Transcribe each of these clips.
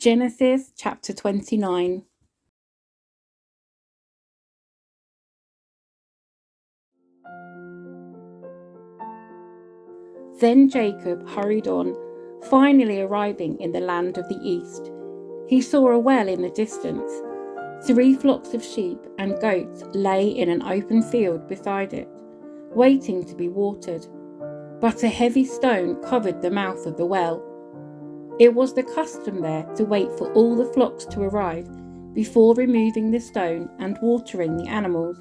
Genesis chapter 29. Then Jacob hurried on, finally arriving in the land of the east. He saw a well in the distance. 3 flocks of sheep and goats lay in an open field beside it, waiting to be watered. But a heavy stone covered the mouth of the well. It was the custom there to wait for all the flocks to arrive before removing the stone and watering the animals.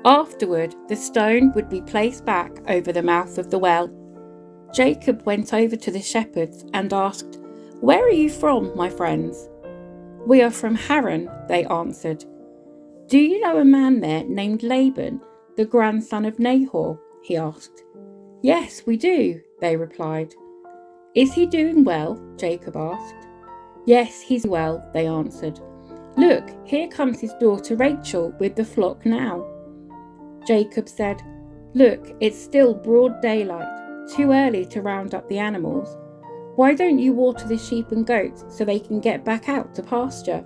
Afterward, the stone would be placed back over the mouth of the well. Jacob went over to the shepherds and asked, "Where are you from, my friends?" "We are from Haran," they answered. "Do you know a man there named Laban, the grandson of Nahor?" he asked. "Yes, we do," they replied. "Is he doing well?" Jacob asked. "Yes, he's well," they answered. "Look, here comes his daughter Rachel with the flock now." Jacob said, "Look, it's still broad daylight, too early to round up the animals. Why don't you water the sheep and goats so they can get back out to pasture?"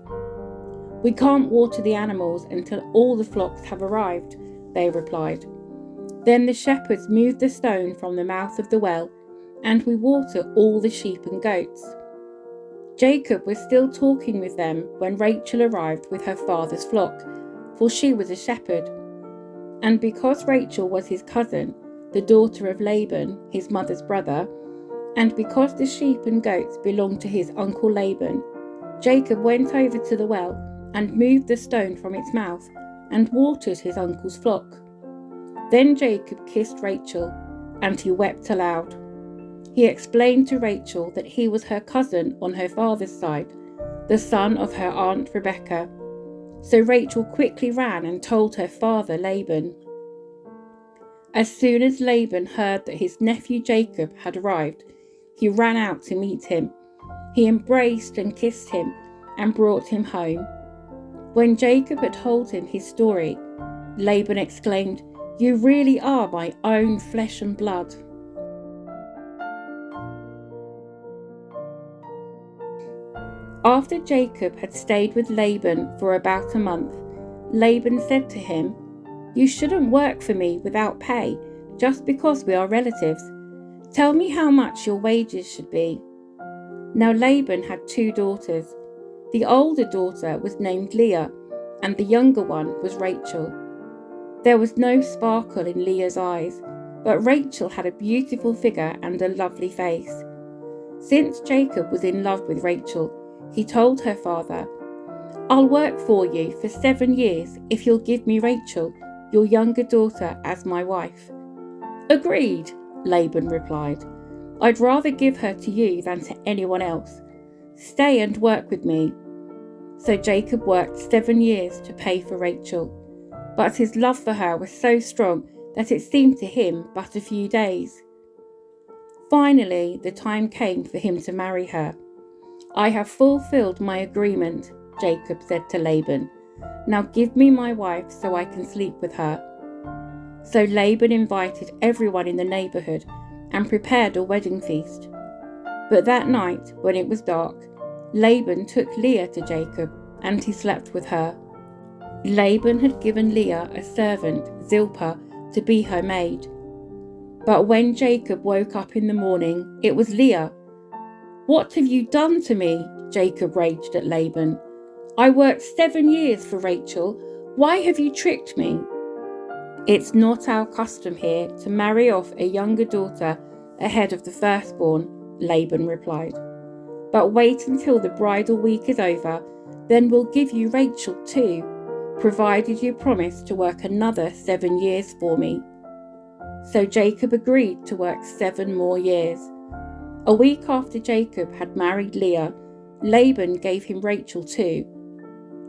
"We can't water the animals until all the flocks have arrived," they replied. Then the shepherds moved the stone from the mouth of the well, and we water all the sheep and goats. Jacob was still talking with them when Rachel arrived with her father's flock, for she was a shepherd. And because Rachel was his cousin, the daughter of Laban, his mother's brother, and because the sheep and goats belonged to his uncle Laban, Jacob went over to the well and moved the stone from its mouth and watered his uncle's flock. Then Jacob kissed Rachel, and he wept aloud. He explained to Rachel that he was her cousin on her father's side, the son of her aunt Rebekah. So Rachel quickly ran and told her father Laban. As soon as Laban heard that his nephew Jacob had arrived, he ran out to meet him. He embraced and kissed him and brought him home. When Jacob had told him his story, Laban exclaimed, "You really are my own flesh and blood." After Jacob had stayed with Laban for about a month, Laban said to him, "You shouldn't work for me without pay, just because we are relatives. Tell me how much your wages should be." Now Laban had 2 daughters. The older daughter was named Leah, and the younger one was Rachel. There was no sparkle in Leah's eyes, but Rachel had a beautiful figure and a lovely face. Since Jacob was in love with Rachel, he told her father, "I'll work for you for 7 years if you'll give me Rachel, your younger daughter, as my wife." "Agreed," Laban replied. "I'd rather give her to you than to anyone else. Stay and work with me." So Jacob worked 7 years to pay for Rachel, but his love for her was so strong that it seemed to him but a few days. Finally, the time came for him to marry her. "I have fulfilled my agreement," Jacob said to Laban. "Now give me my wife so I can sleep with her." So Laban invited everyone in the neighbourhood and prepared a wedding feast. But that night, when it was dark, Laban took Leah to Jacob, and he slept with her. Laban had given Leah a servant, Zilpah, to be her maid. But when Jacob woke up in the morning, it was Leah. "What have you done to me?" Jacob raged at Laban. "I worked 7 years for Rachel. Why have you tricked me?" "It's not our custom here to marry off a younger daughter ahead of the firstborn," Laban replied. "But wait until the bridal week is over, then we'll give you Rachel too, provided you promise to work another 7 years for me." So Jacob agreed to work 7 more years. A week after Jacob had married Leah, Laban gave him Rachel too.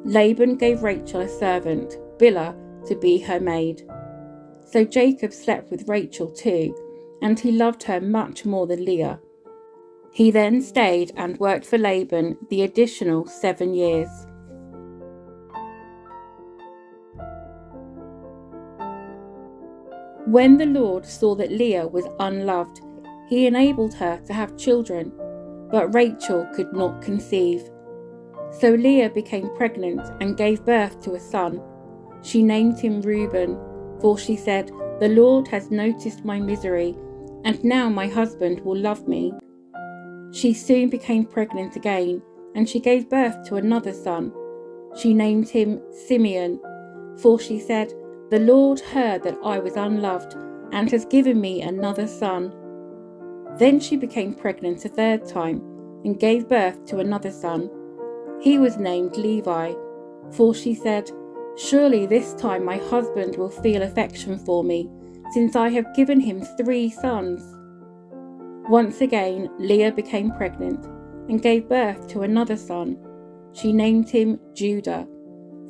Laban gave Rachel a servant, Bilhah, to be her maid. So Jacob slept with Rachel too, and he loved her much more than Leah. He then stayed and worked for Laban the additional 7 years. When the Lord saw that Leah was unloved, he enabled her to have children. but Rachel could not conceive. So Leah became pregnant and gave birth to a son. She named him Reuben, for she said, "The Lord has noticed my misery, and now my husband will love me." She soon became pregnant again, and she gave birth to another son. She named him Simeon, for she said, "The Lord heard that I was unloved, and has given me another son." Then she became pregnant a third time, and gave birth to another son. He was named Levi, for she said, "Surely this time my husband will feel affection for me, since I have given him 3 sons." Once again, Leah became pregnant and gave birth to another son. She named him Judah,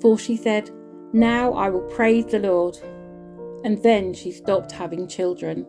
for she said, "Now I will praise the Lord." And then she stopped having children.